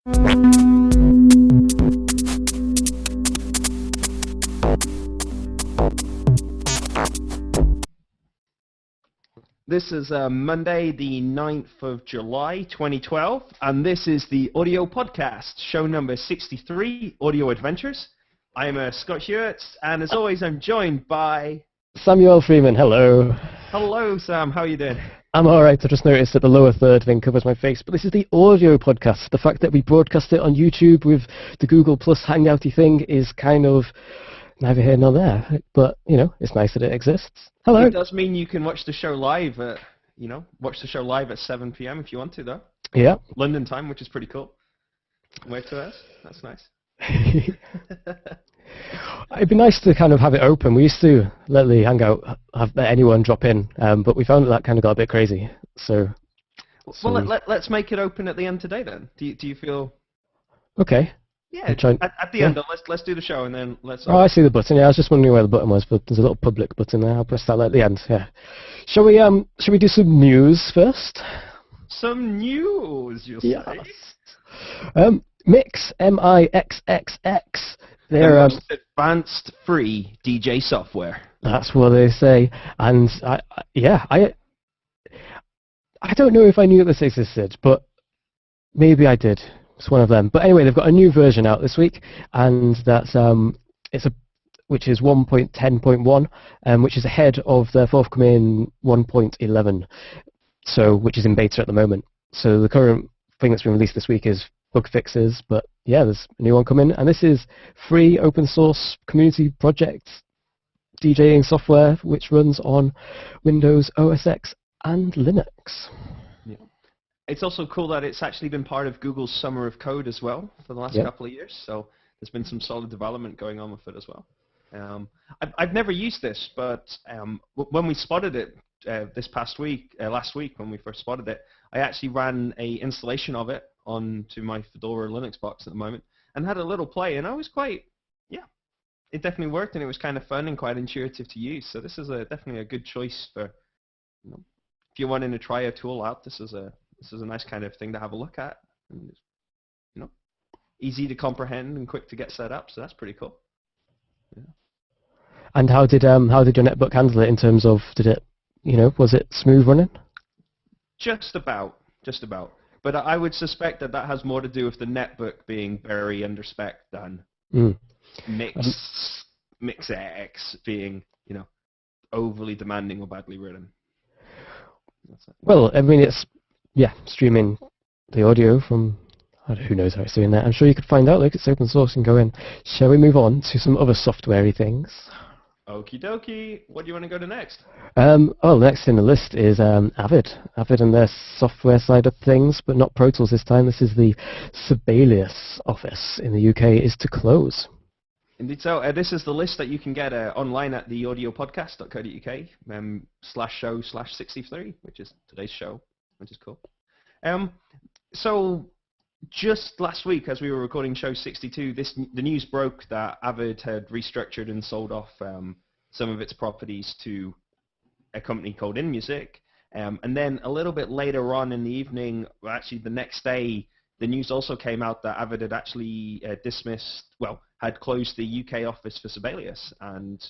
This is Monday, the 9th of July, 2012, and this is the Audio Podcast, show number 63, Audio Adventures. I am Scott Hewitt, and as always, I'm joined by... Samuel Freeman, hello. Hello, Sam. How are you doing? I'm alright. I just noticed that the lower third thing covers my face, but this is the audio podcast. The fact that we broadcast it on YouTube with the Google Plus Hangouty thing is kind of neither here nor there, but, you know, it's nice that it exists. Hello. It does mean you can watch the show live at, watch the show live at 7 p.m. if you want to, though. Yeah. London time, which is pretty cool. Wave to us. That's nice. It'd be nice to kind of have it open. We used to let the Hangout let anyone drop in, but we found that kind of got a bit crazy. Well, let's make it open at the end today then. Do you feel? Okay. Yeah. At the end, let's do the show and then let's. Oh, I see the button. Yeah, I was just wondering where the button was, but there's a little public button there. I'll press that at the end. Yeah. Shall we do some news first? Some news, you say? Yes. Mix, M-I-X-X-X. They're the most advanced free DJ software. That's what they say, and I don't know if I knew this existed, but maybe I did. It's one of them. But anyway, they've got a new version out this week, and that's which is 1.10.1, which is ahead of their forthcoming 1.11, which is in beta at the moment. So the current thing that's been released this week is bug fixes, but yeah, there's a new one coming, and this is free open source community project DJing software which runs on Windows OS X and Linux. Yeah. It's also cool that it's actually been part of Google's Summer of Code as well for the last couple of years, so there's been some solid development going on with it as well. I've never used this, but when we spotted it last week when we first spotted it, I actually ran a installation of it onto my Fedora Linux box at the moment and had a little play, and I was it definitely worked, and it was kind of fun and quite intuitive to use. So this is definitely a good choice for, if you're wanting to try a tool out. This is a nice kind of thing to have a look at, and easy to comprehend and quick to get set up. So that's pretty cool. Yeah. And how did your netbook handle it in terms of, was it smooth running? Just about. But I would suspect that has more to do with the netbook being very underspec than Mix-X being, overly demanding or badly written. Well, I mean, it's, streaming the audio from, who knows how it's doing that. I'm sure you could find out, look, it's open source and go in. Shall we move on to some other software-y things? Okie dokie. What do you want to go to next? Next in the list is Avid. Avid and their software side of things, but not Pro Tools this time. This is the Sibelius office in the UK is to close. Indeed so. This is the list that you can get online at theaudiopodcast.co.uk /show/63, which is today's show, which is cool. So just last week, as we were recording show 62, the news broke that Avid had restructured and sold off some of its properties to a company called InMusic. And then a little bit later on in the evening, actually the next day, the news also came out that Avid had actually had closed the UK office for Sibelius, and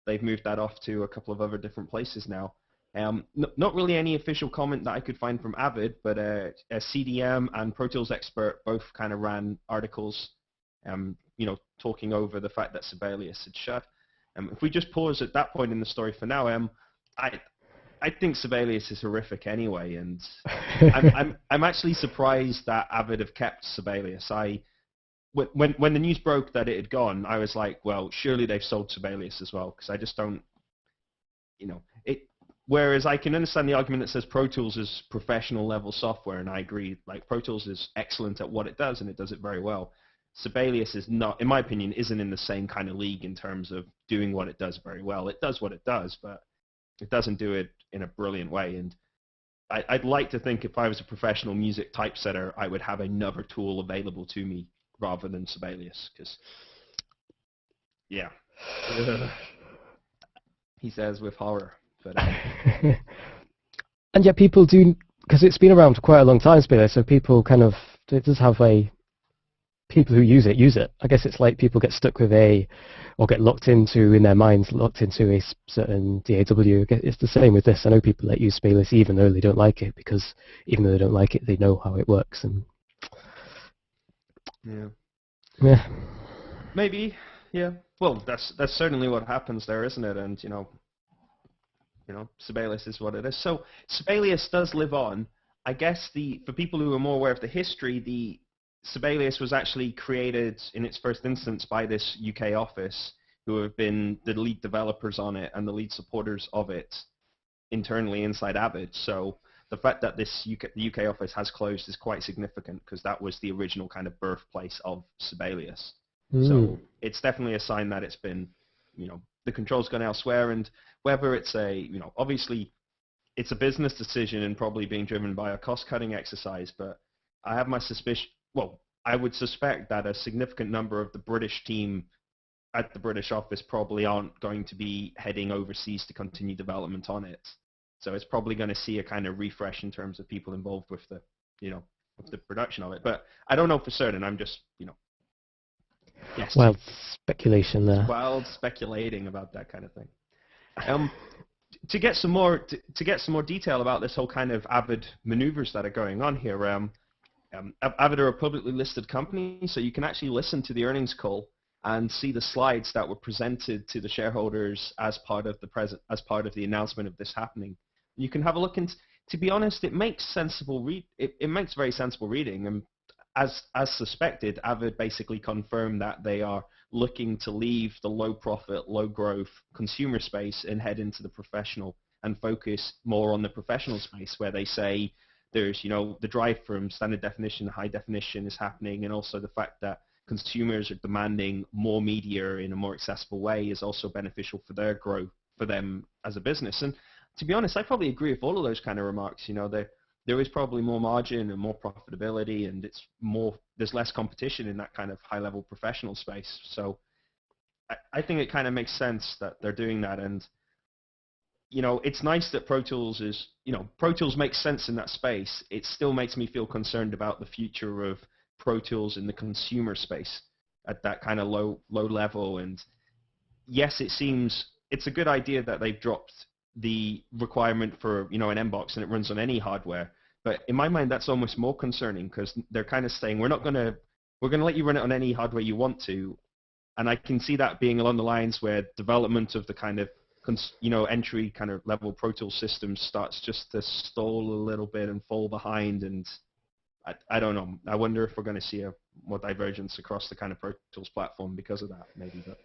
they've moved that off to a couple of other different places now. Not really any official comment that I could find from Avid, but a CDM and Pro Tools expert both kind of ran articles, talking over the fact that Sibelius had shut. If we just pause at that point in the story for now, I think Sibelius is horrific anyway, and I'm actually surprised that Avid have kept Sibelius. When the news broke that it had gone, I was like, well, surely they've sold Sibelius as well, because I just don't, Whereas I can understand the argument that says Pro Tools is professional level software, and I agree, like Pro Tools is excellent at what it does, and it does it very well. Sibelius is not, in my opinion, isn't in the same kind of league in terms of doing what it does very well. It does what it does, but it doesn't do it in a brilliant way. And I'd like to think if I was a professional music typesetter, I would have another tool available to me rather than Sibelius, because, yeah. He says with horror. But, and yet people do, because it's been around for quite a long time, Sibelius, so people kind of, it does have a people who use it. I guess it's like people get stuck with or get locked into, in their minds, locked into a certain DAW. It's the same with this. I know people that use Sibelius even though they don't like it, because even though they don't like it, they know how it works. And yeah. Maybe, yeah. Well, that's certainly what happens there, isn't it? And Sibelius is what it is. So Sibelius does live on. I guess for people who are more aware of the history, the Sibelius was actually created in its first instance by this UK office, who have been the lead developers on it and the lead supporters of it internally inside Avid. So the fact that the UK office has closed is quite significant, because that was the original kind of birthplace of Sibelius. So it's definitely a sign that it's been, the control's gone elsewhere, and whether it's obviously it's a business decision and probably being driven by a cost-cutting exercise, but I have my suspicion, I would suspect that a significant number of the British team at the British office probably aren't going to be heading overseas to continue development on it. So it's probably going to see a kind of refresh in terms of people involved with the, with the production of it. But I don't know for certain. I'm just, guessing. Wild speculation there. Wild speculating about that kind of thing. To get some more detail about this whole kind of Avid maneuvers that are going on here, Avid are a publicly listed company, so you can actually listen to the earnings call and see the slides that were presented to the shareholders as part of the announcement of this happening. You can have a look, and to be honest, it makes it makes very sensible reading. And as suspected, Avid basically confirmed that they are looking to leave the low profit, low growth consumer space and head into the professional and focus more on the professional space, where they say there's, the drive from standard definition to high definition is happening, and also the fact that consumers are demanding more media in a more accessible way is also beneficial for their growth, for them as a business. And to be honest, I probably agree with all of those kind of remarks. There is probably more margin and more profitability, and there's less competition in that kind of high-level professional space. So I think it kind of makes sense that they're doing that. And it's nice that Pro Tools Pro Tools makes sense in that space. It still makes me feel concerned about the future of Pro Tools in the consumer space at that kind of low level. And yes, it's a good idea that they've dropped the requirement for an MBox and it runs on any hardware. But in my mind, that's almost more concerning, because they're kind of saying we're going to let you run it on any hardware you want to. And I can see that being along the lines where development of the kind of entry kind of level Pro Tools system starts just to stall a little bit and fall behind. And I don't know. I wonder if we're going to see a more divergence across the kind of Pro Tools platform because of that, maybe. But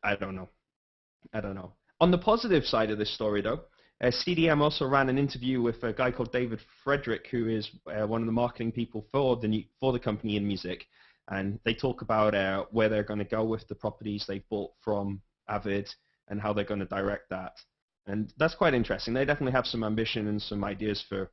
I don't know. On the positive side of this story, though, CDM also ran an interview with a guy called David Frederick, who is one of the marketing people for the company in music, and they talk about where they're going to go with the properties they've bought from Avid and how they're going to direct that. And that's quite interesting. They definitely have some ambition and some ideas for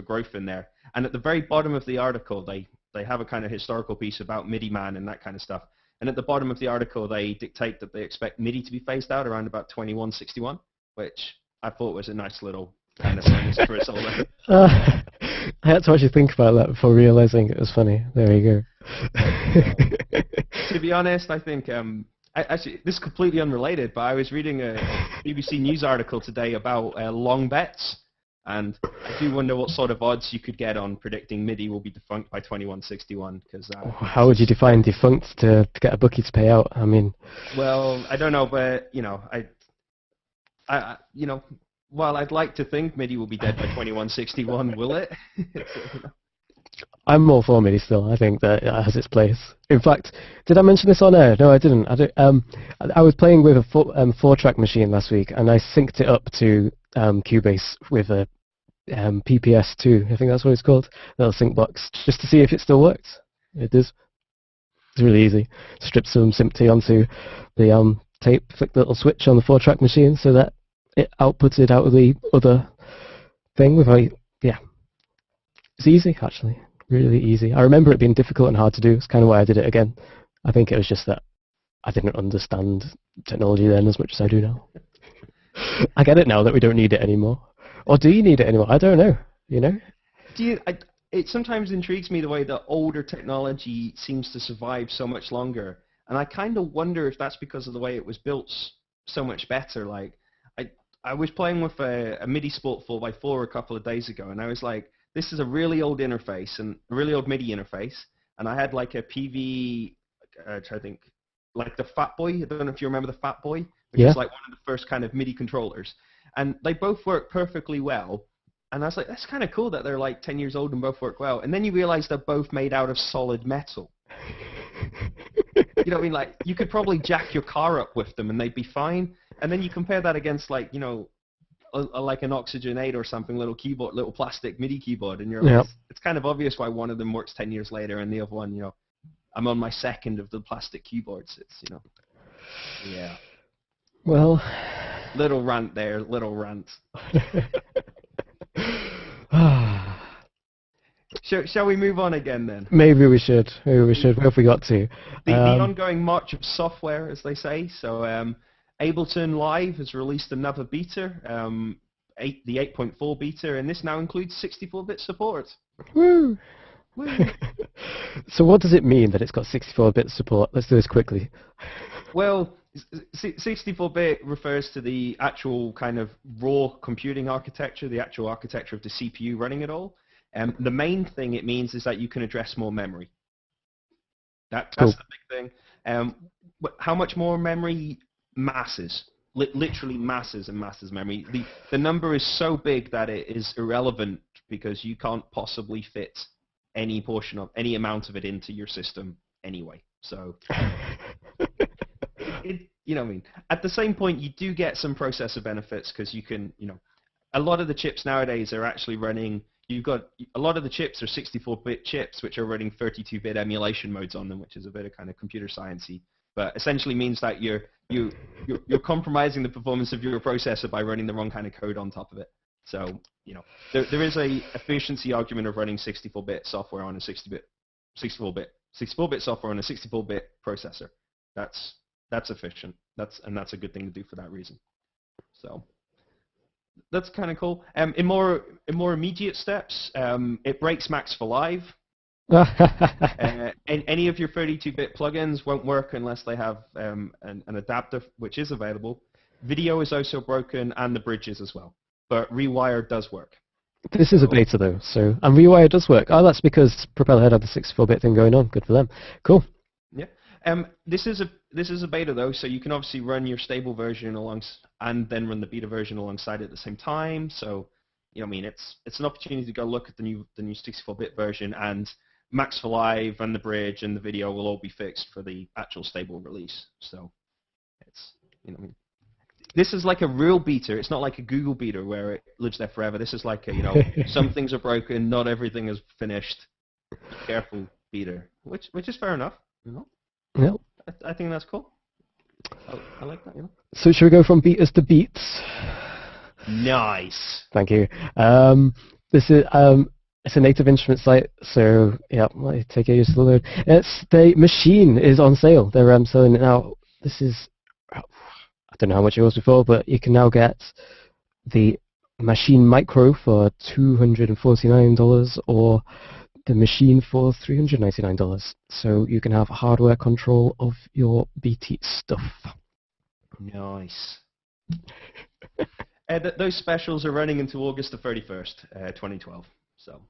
growth in there. And at the very bottom of the article, they have a kind of historical piece about MIDI Man and that kind of stuff. And at the bottom of the article, they dictate that they expect MIDI to be phased out around about 2161, which I thought was a nice little kind of sentence for us all there. I had to actually think about that before realizing it was funny. There you go. To be honest, I think, actually, this is completely unrelated, but I was reading a BBC News article today about long bets, and I do wonder what sort of odds you could get on predicting MIDI will be defunct by 2161. Because how would you define defunct to get a bookie to pay out? I mean, well, I don't know, but while I'd like to think MIDI will be dead by 2161, will it? I'm more for MIDI still. I think that it has its place. In fact, did I mention this on air? No, I didn't. I was playing with a 4-track machine last week, and I synced it up to Cubase with a PPS2. I think that's what it's called. Little sync box, just to see if it still works. It does. It's really easy. Strip some SMPTE onto the tape, flick the little switch on the 4-track machine so that it outputs it out of the other thing without, yeah. It's easy, actually. Really easy. I remember it being difficult and hard to do. It's kind of why I did it again. I think it was just that I didn't understand technology then as much as I do now. I get it now that we don't need it anymore. Or do you need it anymore? I don't know. Do you? it sometimes intrigues me the way that older technology seems to survive so much longer, and I kind of wonder if that's because of the way it was built so much better. Like, I was playing with a MIDI Sport 4x4 a couple of days ago, and I was like, this is a really old interface, and a really old MIDI interface, and I had like a PV, I think, like the Fat Boy. I don't know if you remember the Fat Boy, which Yeah. is like one of the first kind of MIDI controllers, and they both work perfectly well. And I was like, that's kind of cool that they're like 10 years old and both work well. And then you realize they're both made out of solid metal. You know what I mean? Like, you could probably jack your car up with them and they'd be fine. And then you compare that against, like, you know, like an Oxygen 8 or something, little keyboard, little plastic MIDI keyboard, and you're like, Yeah. it's kind of obvious why one of them works 10 years later and the other one, you know, I'm on my second of the plastic keyboards. It's, you know, yeah. Well. Little rant there, little rant. Shall we move on again then? Maybe we should. Maybe we should. Where have we got to? The ongoing march of software, as they say. So Ableton Live has released another beta, the 8.4 beta, and this now includes 64-bit support. Woo! Woo. So what does it mean that it's got 64-bit support? Let's do this quickly. Well, 64-bit refers to the actual kind of raw computing architecture, the actual architecture of the CPU running it all. The main thing it means is that you can address more memory. That's Cool. the big thing. How much more memory? Masses. Literally masses and masses of memory. The number is so big that it is irrelevant because you can't possibly fit any portion of any amount of it into your system anyway. So, you know what I mean? At the same point, you do get some processor benefits because you can, you know, a lot of the chips nowadays are actually running. You've got a lot of the chips are 64-bit chips, which are running 32-bit emulation modes on them, which is a bit of kind of computer sciencey, but essentially means that you're compromising the performance of your processor by running the wrong kind of code on top of it. So, you know, there is a efficiency argument of running 64-bit software on a 64-bit software on a 64-bit processor. That's efficient. That's a good thing to do for that reason. So that's kind of cool. In more immediate steps, it breaks Max for Live. Any of your 32-bit plugins won't work unless they have an adapter, which is available. Video is also broken, and the bridges as well. But Rewire does work. This is a beta though, so and Rewire does work. Oh, that's because Propellerhead had the 64-bit thing going on. Good for them. Cool. Yeah. This is a beta though, so you can obviously run your stable version and then run the beta version alongside it at the same time. So, you know, I mean, it's an opportunity to go look at the new 64-bit version, and Max for Live and the bridge and the video will all be fixed for the actual stable release. So it's, you know, I mean, this is like a real beta. It's not like a Google beta where it lives there forever. This is like a, you know, some things are broken, not everything is finished. Be careful beta, which is fair enough, you know. Yep. I think that's cool. I like that, you know. So should we go from betas to beats? Nice. Thank you. This is it's a Native Instruments site, so yeah, might take ages to load. The Machine is on sale. They're selling it now. This is, I don't know how much it was before, but you can now get the Machine Micro for $249 or the Machine for $399. So you can have hardware control of your BT stuff. Nice. Those specials are running until August the 31st, 2012. So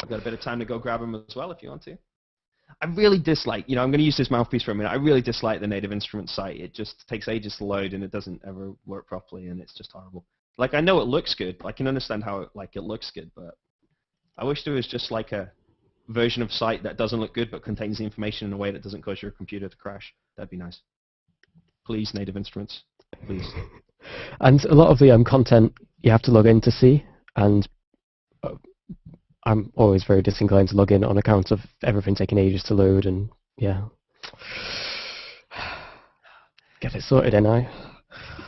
I've got a bit of time to go grab them as well if you want to. I really dislike, you know, I'm going to use this mouthpiece for a minute. I really dislike the Native Instruments site. It just takes ages to load and it doesn't ever work properly and it's just horrible. Like, I know it looks good. I can understand how it looks good, but I wish there was just like a version of site that doesn't look good but contains the information in a way that doesn't cause your computer to crash. That'd be nice. Please, Native Instruments. Please. And a lot of the content you have to log in to see, and I'm always very disinclined to log in on account of everything taking ages to load, and yeah. Get it sorted, NI.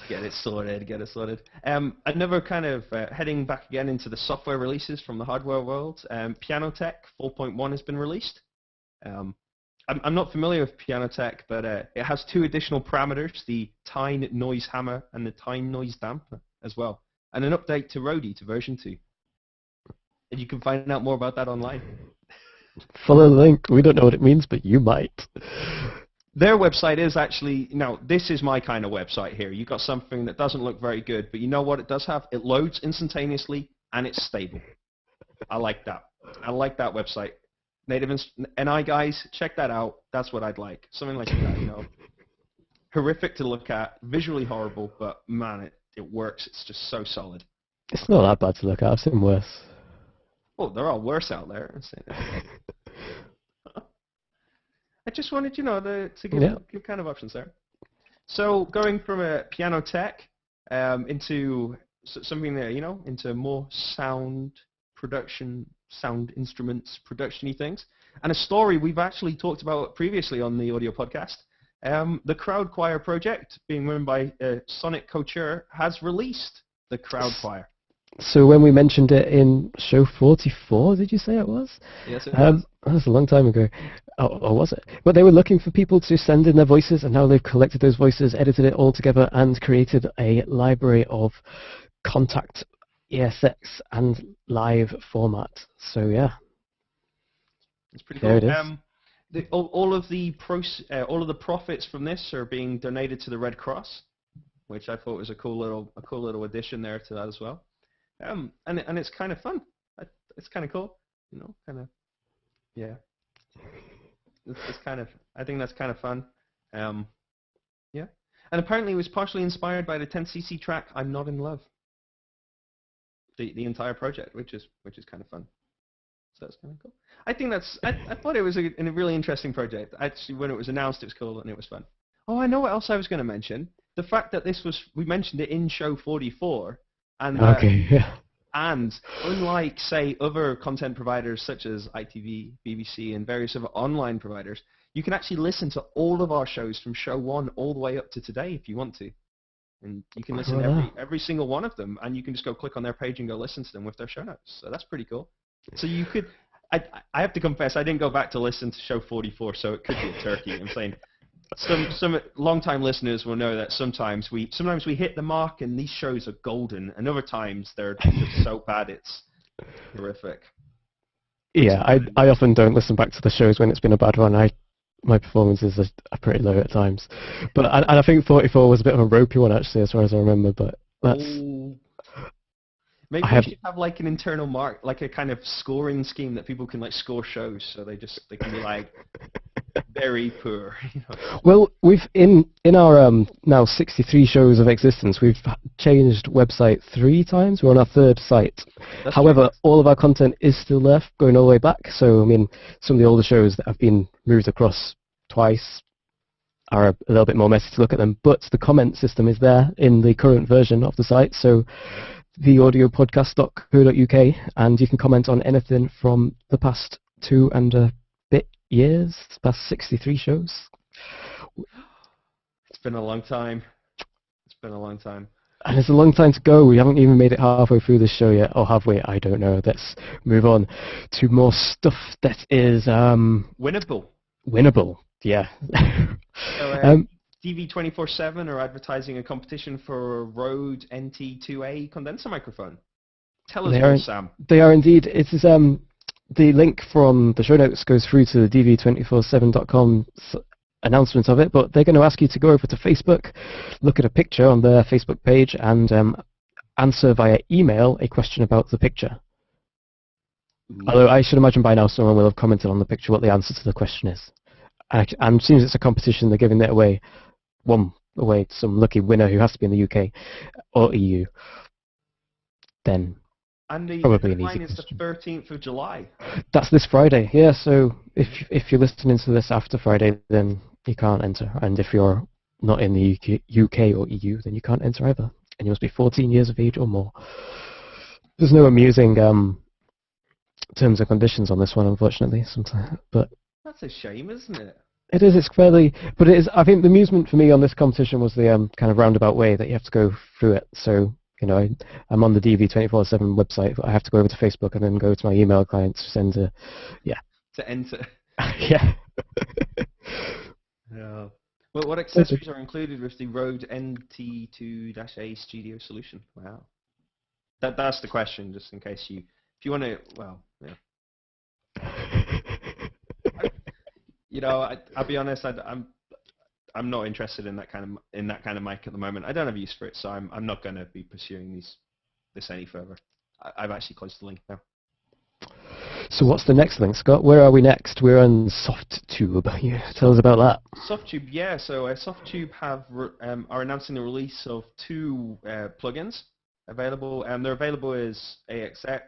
Get it sorted, get it sorted. Another kind of heading back again into the software releases from the hardware world, Pianotech 4.1 has been released. I'm not familiar with Pianotech, but it has two additional parameters, the Tine Noise Hammer and the Tine Noise Damper as well, and an update to Rode to version 2. And you can find out more about that online. Follow the link. We don't know what it means, but you might. Their website is actually, now this is my kind of website here. You've got something that doesn't look very good, but you know what it does have? It loads instantaneously and it's stable. I like that. I like that website. Native NI guys, check that out. That's what I'd like. Something like that, you know. Horrific to look at, visually horrible, but man, it works. It's just so solid. It's not that bad to look at. I've seen worse. Oh, they're all worse out there. I just wanted, you know, to give kind of options there. So going from a piano tech into something there, you know, into more sound production, sound instruments, production-y things, and a story we've actually talked about previously on the audio podcast. The Crowd Choir project, being run by Sonic Couture, has released the Crowd Choir. So when we mentioned it in show 44, did you say it was? Yes, it was. That was a long time ago. Or was it? But they were looking for people to send in their voices, and now they've collected those voices, edited it all together, and created a library of Kontakt ESX and live format. So yeah, it's pretty cool. There it is. All of the profits from this are being donated to the Red Cross, which I thought was a cool little addition there to that as well. And it's kind of fun. It's kind of cool, you know, kind of, yeah. It's kind of, I think that's kind of fun. Yeah. And apparently it was partially inspired by the 10cc track "I'm Not in Love." The entire project, which is kind of fun. So that's kind of cool. I think that's. I thought it was a really interesting project. Actually, when it was announced, it was cool and it was fun. Oh, I know what else I was going to mention. The fact that we mentioned it in show 44, and okay, yeah. And unlike, say, other content providers such as ITV, BBC, and various other online providers, you can actually listen to all of our shows from show 1 all the way up to today if you want to. And you can listen to every single one of them, and you can just go click on their page and go listen to them with their show notes. So that's pretty cool. So you could, I have to confess, I didn't go back to listen to show 44, so it could be a turkey. I'm saying some long-time listeners will know that sometimes we hit the mark and these shows are golden, and other times they're just so bad it's horrific. Yeah, I often don't listen back to the shows when it's been a bad one. My performances are pretty low at times, but and I think 44 was a bit of a ropey one actually, as far as I remember. But that's. Maybe we should have like an internal mark, like a kind of scoring scheme that people can like score shows, so they can be like very poor. You know? Well, we've in our now 63 shows of existence, we've changed website 3 times. We're on our 3rd site. That's However, true. all of our content is still there, going all the way back. So I mean, some of the older shows that have been moved across twice are a little bit more messy to look at them. But the comment system is there in the current version of the site. So theaudiopodcast.co.uk, and you can comment on anything from the past 2 and a bit years, past 63 shows. It's been a long time. It's been a long time. And it's a long time to go. We haven't even made it halfway through this show yet. Or have we? I don't know. Let's move on to more stuff that is winnable. Winnable, yeah. So, DV247 are advertising a competition for a Rode NT2A condenser microphone. Tell us more, Sam. They are indeed. It is the link from the show notes goes through to the dv247.com announcement of it, but they're going to ask you to go over to Facebook, look at a picture on their Facebook page, and answer via email a question about the picture. Although I should imagine by now someone will have commented on the picture what the answer to the question is. And since it's a competition, they're giving it away to some lucky winner who has to be in the UK or EU. Then and the probably deadline is the 13th of July. That's this Friday, yeah. So if you're listening to this after Friday, then you can't enter. And if you're not in the UK or EU, then you can't enter either. And you must be 14 years of age or more. There's no amusing terms and conditions on this one, unfortunately. Sometimes, but that's a shame, isn't it? It is. It's fairly, but it is. I think the amusement for me on this competition was the kind of roundabout way that you have to go through it. So you know, I'm on the DV247 website, but I have to go over to Facebook and then go to my email client to send to enter. Yeah. Yeah. Well, what accessories are included with the Rode NT2-A Studio solution? Wow. That's the question, just in case you If you want to, well, yeah. I'll be honest. I'm not interested in that kind of mic at the moment. I don't have use for it, so I'm not going to be pursuing this any further. I've actually closed the link now. So what's the next thing, Scott? Where are we next? We're on SoftTube. Yeah, tell us about that. SoftTube, yeah. So SoftTube are announcing the release of 2 plugins available, and they're available as AXX,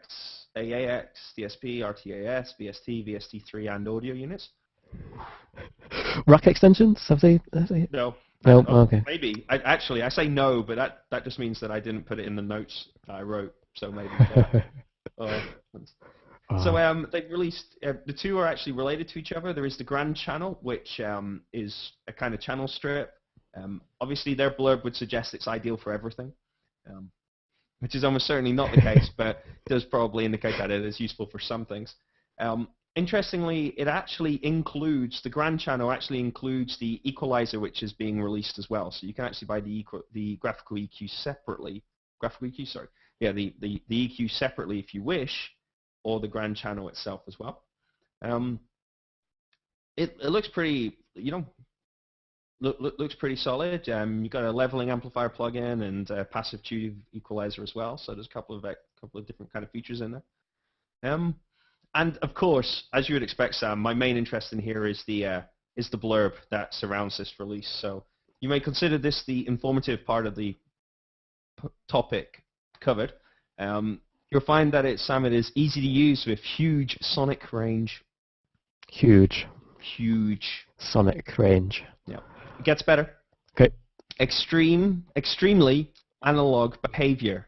AAX, DSP, RTAS, VST, VST3, and audio units. Rack extensions? Have they? No. No. Okay. Maybe. I say no, but that just means that I didn't put it in the notes that I wrote. So maybe. So they've released the 2 are actually related to each other. There is the Grand Channel, which is a kind of channel strip. Obviously, their blurb would suggest it's ideal for everything, which is almost certainly not the case, but does probably indicate that it is useful for some things. Interestingly, it actually includes, the Grand Channel actually includes the equalizer, which is being released as well. So you can actually buy the graphical EQ separately. Graphical EQ, sorry. Yeah, the EQ separately if you wish, or the Grand Channel itself as well. It looks pretty, looks pretty solid. You've got a leveling amplifier plugin and a passive tube equalizer as well. So there's a couple of different kind of features in there. And of course, as you would expect, Sam, my main interest in here is the blurb that surrounds this release. So you may consider this the informative part of the topic covered. You'll find that it is easy to use with huge sonic range. Huge Sonic range. Yeah. It gets better. Okay. Extremely analog behavior.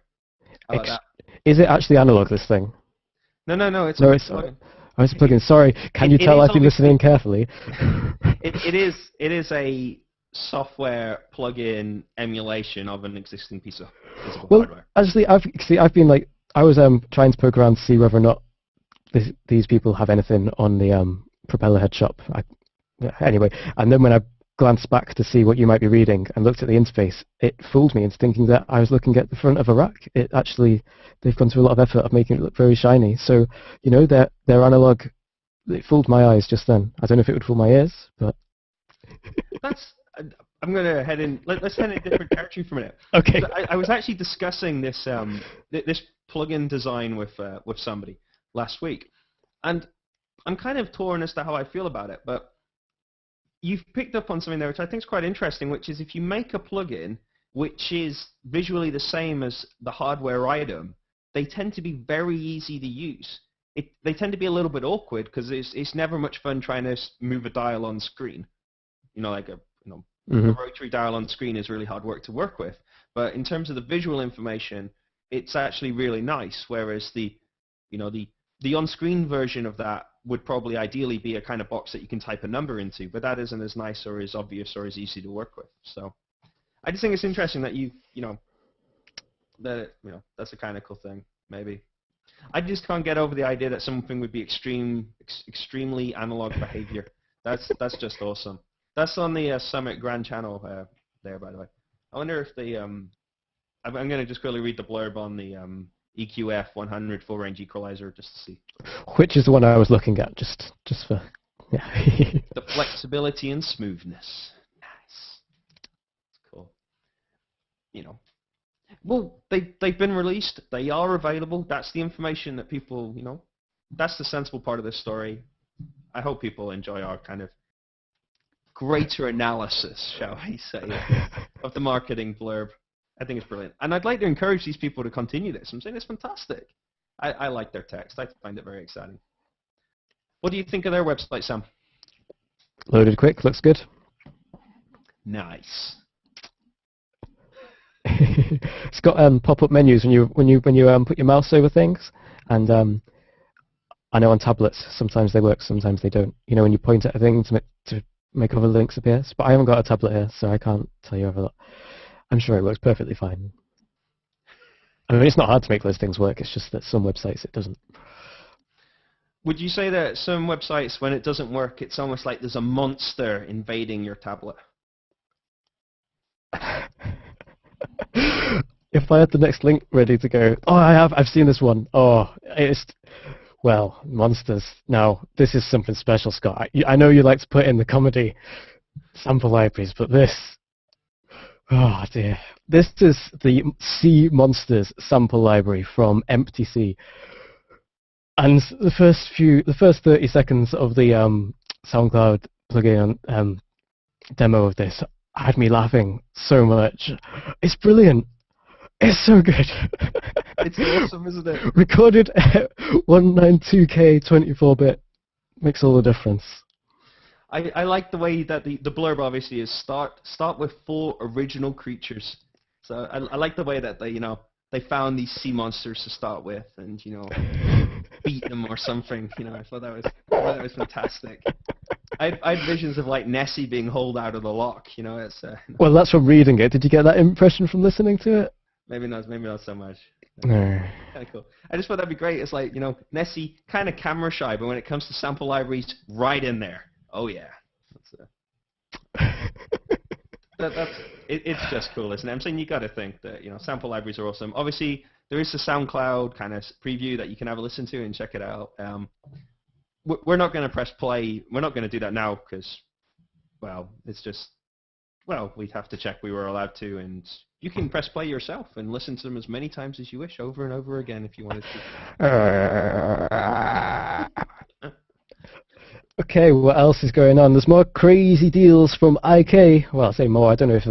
How about that? Is it actually analog, this thing? No, it's a plugin. Sorry, can you tell I've been listening carefully? It is a software plugin emulation of an existing piece of physical hardware. Actually, I was trying to poke around to see whether or not these people have anything on the Propeller Head shop. Anyway, and then when I glanced back to see what you might be reading and looked at the interface, it fooled me into thinking that I was looking at the front of a rack. They've gone through a lot of effort of making it look very shiny. So, their analog, it fooled my eyes just then. I don't know if it would fool my ears, but... I'm going to head in, let's head in a different territory for a minute. Okay. I was actually discussing this this plugin design with somebody last week, and I'm kind of torn as to how I feel about it, but you've picked up on something there which I think is quite interesting, which is if you make a plugin which is visually the same as the hardware item, they tend to be very easy to use. They tend to be a little bit awkward because it's never much fun trying to move a dial on screen. A rotary dial on screen is really hard work to work with. But in terms of the visual information, it's actually really nice. Whereas the on-screen version of that would probably ideally be a kind of box that you can type a number into, but that isn't as nice or as obvious or as easy to work with. So I just think it's interesting that that's a kind of cool thing. Maybe I just can't get over the idea that something would be extremely analog behavior. That's just awesome. That's on the Summit Grand Channel there, by the way. I wonder if I'm going to just quickly read the blurb on the EQF 100 full-range equalizer just to see. Which is the one I was looking at, just for... Yeah. The flexibility and smoothness. Nice. It's cool. Well, they've been released. They are available. That's the information that people, that's the sensible part of this story. I hope people enjoy our kind of greater analysis, shall I say, of the marketing blurb. I think it's brilliant. And I'd like to encourage these people to continue this. I'm saying it's fantastic. I like their text. I find it very exciting. What do you think of their website, Sam? Loaded quick. Looks good. Nice. It's got pop-up menus when you put your mouse over things, and I know on tablets sometimes they work, sometimes they don't. When you point at a thing to make other links appear. But I haven't got a tablet here, so I can't tell you whether that. I'm sure it works perfectly fine. I mean, it's not hard to make those things work. It's just that some websites it doesn't. Would you say that some websites, when it doesn't work, it's almost like there's a monster invading your tablet? if I had the next link ready to go, oh, I've seen this one. Oh, well, monsters. Now, this is something special, Scott. I know you like to put in the comedy sample libraries, but this, oh dear. This is the Sea Monsters sample library from Empty Sea. And the first 30 seconds of the SoundCloud plugin demo of this had me laughing so much. It's brilliant. It's so good. It's awesome, isn't it? Recorded at 192K 24-bit makes all the difference. I like the way that the blurb obviously is start with 4 original creatures. So I like the way that they found these sea monsters to start with and beat them or something. I thought that was fantastic. I had visions of like Nessie being hauled out of the lock. It's well, that's from reading it. Did you get that impression from listening to it? Maybe not so much. No. Kind of cool. I just thought that'd be great. It's like Nessie, kind of camera shy, but when it comes to sample libraries, right in there. Oh yeah. It's just cool, isn't it? I'm saying you got to think that sample libraries are awesome. Obviously, there is a SoundCloud kind of preview that you can have a listen to and check it out. We're not going to press play. We're not going to do that now because, well, it's just, well, we'd have to check we were allowed to, and you can press play yourself and listen to them as many times as you wish, over and over again if you wanted to. Okay, what else is going on? There's more crazy deals from IK. Well, I say more. I don't know if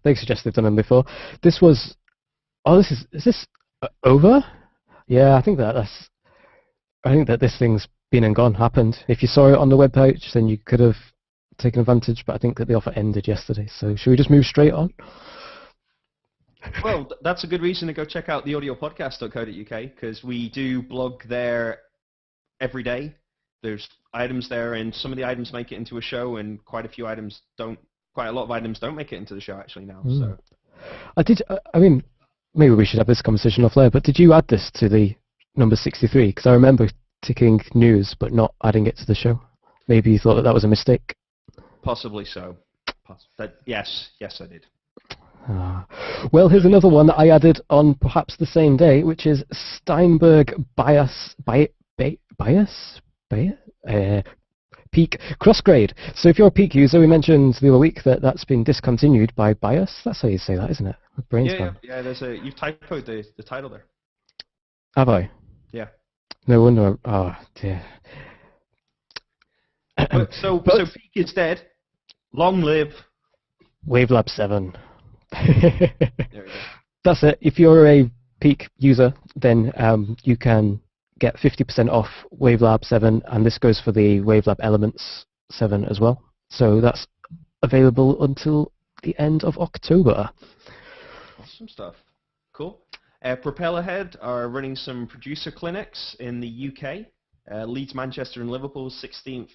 they suggest they've done them before. This was, is this over? Yeah, I think that this thing's been and gone, happened. If you saw it on the webpage, then you could have taken advantage, but I think that the offer ended yesterday. So should we just move straight on? Well, that's a good reason to go check out theaudiopodcast.co.uk because we do blog there every day. There's items there, and some of the items make it into a show, and quite a lot of items don't make it into the show actually now. So, I mean, maybe we should have this conversation off there. But did you add this to the number 63? Because I remember ticking news but not adding it to the show. Maybe you thought that was a mistake. Possibly so. Yes, I did. Well, here's another one that I added on perhaps the same day, which is Steinberg Peak Crossgrade. So if you're a Peak user, we mentioned the other week that that's been discontinued by BIOS. That's how you say that, isn't it? Yeah. You've typoed the title there. Have I? Yeah. No wonder. Oh dear. So Peak is dead. Long live Wavelab 7. There we go. That's it. If you're a Peak user, then you can get 50% off Wavelab 7, and this goes for the Wavelab Elements 7 as well. So that's available until the end of October. Awesome stuff. Cool. Propellerhead are running some producer clinics in the UK. Leeds, Manchester, and Liverpool, 16th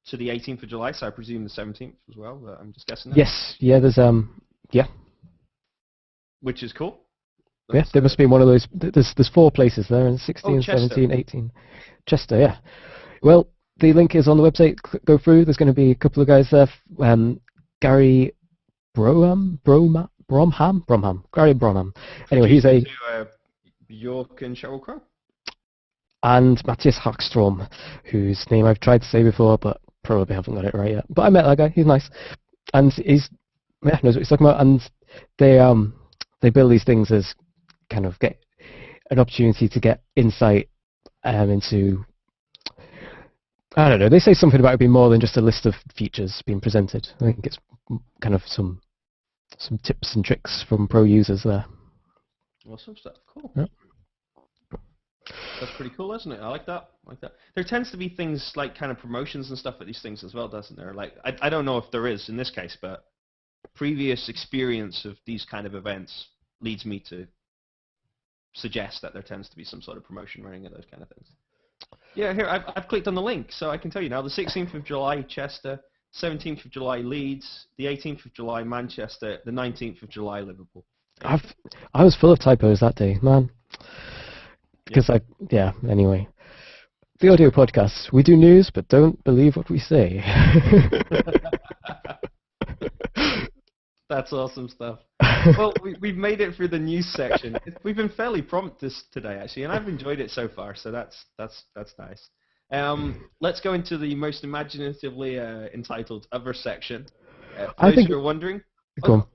to the 18th of July, so I presume the 17th as well. I'm just guessing that. Yes. Yeah, there's Which is cool. Yeah, there must be one of those. There's 4 places there, and 16, Chester. 17, 18. Chester, yeah. Well, the link is on the website. Go through. There's going to be a couple of guys there. Gary Bromham. Gary Bromham. Anyway, he's a... Bjork and Sheryl Crow. And Matthias Hackstrom, whose name I've tried to say before, but probably haven't got it right yet. But I met that guy. He's nice. And knows what he's talking about. And they build these things as kind of get an opportunity to get insight into, I don't know, they say something about it being more than just a list of features being presented. I think it's kind of some tips and tricks from pro users there. Awesome stuff. Cool. Yep. That's pretty cool, isn't it? I like that. There tends to be things like kind of promotions and stuff at these things as well, doesn't there? Like I don't know if there is in this case, but previous experience of these kind of events leads me to suggest that there tends to be some sort of promotion running at those kind of things. Yeah, here, I've clicked on the link, so I can tell you now. The 16th of July, Chester. 17th of July, Leeds. The 18th of July, Manchester. The 19th of July, Liverpool. I was full of typos that day, man. Because anyway. The audio podcast. We do news, but don't believe what we say. That's awesome stuff. Well, we've made it through the news section. We've been fairly prompt today, actually, and I've enjoyed it so far, so that's nice. Let's go into the most imaginatively entitled Other section. For those who are wondering, Go on.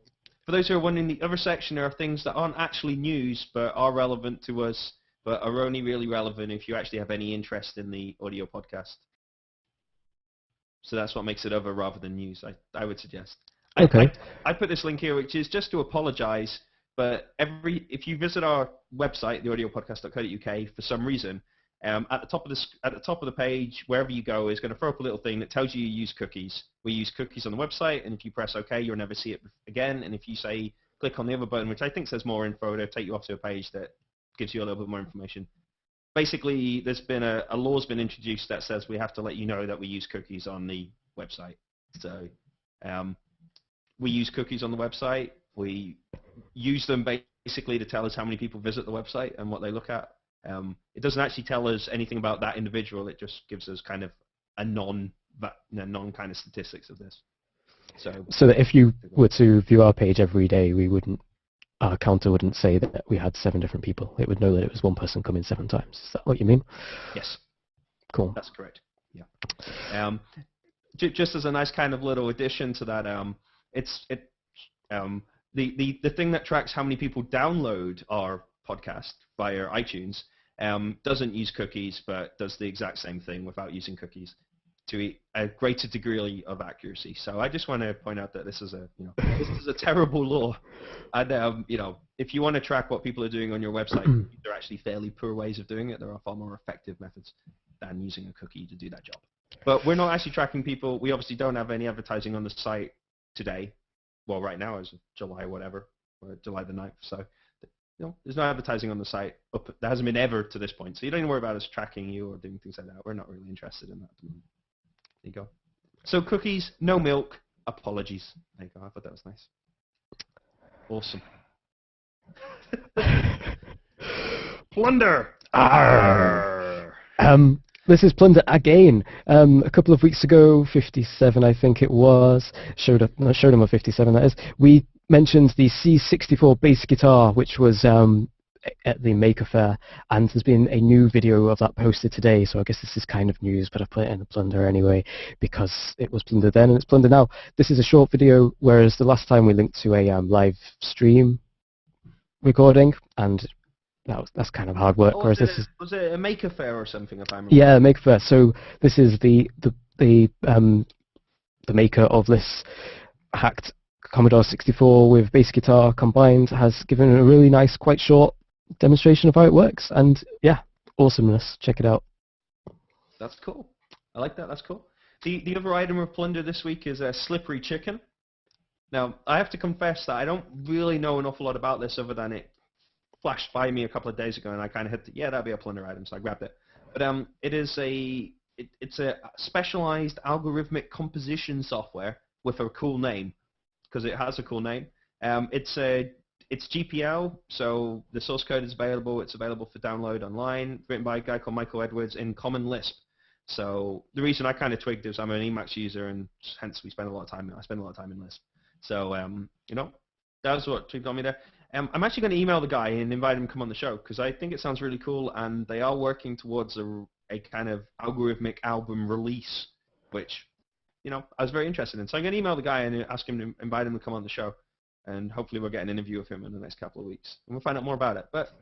the other section are things that aren't actually news, but are relevant to us, but are only really relevant if you actually have any interest in the audio podcast. So that's what makes it other rather than news, I would suggest. Okay. I put this link here, which is just to apologize, but if you visit our website, theaudiopodcast.co.uk, for some reason, at the top of the page, wherever you go, is going to throw up a little thing that tells you use cookies. We use cookies on the website, and if you press OK, you'll never see it again. And if you say click on the other button, which I think says more info, it'll take you off to a page that gives you a little bit more information. Basically, there's been a law's been introduced that says we have to let you know that we use cookies on the website. So we use cookies on the website. We use them basically to tell us how many people visit the website and what they look at. It doesn't actually tell us anything about that individual. It just gives us kind of a non kind of statistics of this. So that if you were to view our page every day, our counter wouldn't say that we had 7 different people. It would know that it was one person coming 7 times. Is that what you mean? Yes. Cool. That's correct. Yeah. Just as a nice kind of little addition to that, the thing that tracks how many people download our podcast via iTunes doesn't use cookies, but does the exact same thing without using cookies to a greater degree of accuracy. So I just want to point out that this is a terrible law, and if you want to track what people are doing on your website, there are actually fairly poor ways of doing it. There are far more effective methods than using a cookie to do that job. But we're not actually tracking people. We obviously don't have any advertising on the site today. Well, right now is July whatever, or July the 9th. So there's no advertising on the site. There hasn't been ever to this point. So you don't need to worry about us tracking you or doing things like that. We're not really interested in that at the moment. There you go. So cookies, no milk, apologies. There you go. I thought that was nice. Awesome. Plunder! Arr! This is Plunder again. A couple of weeks ago, 57 I think it was, showed him 57 that is, we mentioned the C64 bass guitar, which was at the Maker Faire, and there's been a new video of that posted today, so I guess this is kind of news, but I put it in the Plunder anyway, because it was Plunder then and it's Plunder now. This is a short video, whereas the last time we linked to a live stream recording, and that's kind of hard work. Whereas this is... Was it a Maker Faire or something, if I remember? Yeah, Maker Faire. So this is the maker of this hacked Commodore 64 with bass guitar combined, has given a really nice, quite short demonstration of how it works, and yeah, awesomeness. Check it out. That's cool. I like that. That's cool. The other item of Plunder this week is a slippery chicken. Now, I have to confess that I don't really know an awful lot about this other than it flashed by me a couple of days ago, and I kind of hit that'd be a Plunder item, so I grabbed it. But it's a specialized algorithmic composition software with a cool name, because it has a cool name. It's GPL, so the source code is available. It's available for download online, written by a guy called Michael Edwards in Common Lisp. So the reason I kind of twigged is I'm an Emacs user, and hence I spend a lot of time in Lisp. So that's what twigged on me there. I'm actually going to email the guy and invite him to come on the show, because I think it sounds really cool, and they are working towards a kind of algorithmic album release, which I was very interested in. So I'm going to email the guy and ask him to invite him to come on the show, and hopefully we'll get an interview with him in the next couple of weeks, and we'll find out more about it. But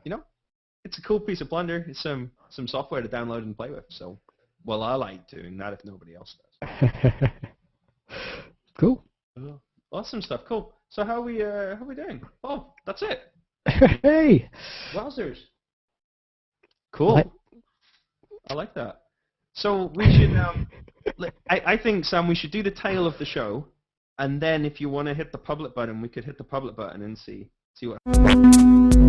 it's a cool piece of Plunder. It's some software to download and play with. So, well, I like doing that if nobody else does. Cool. Awesome stuff. Cool. So how are we doing? Oh, that's it. Hey. Wowzers. Cool. I like that. So we should. I think, Sam, we should do the tail of the show, and then if you want to hit the public button, we could hit the public button and see what.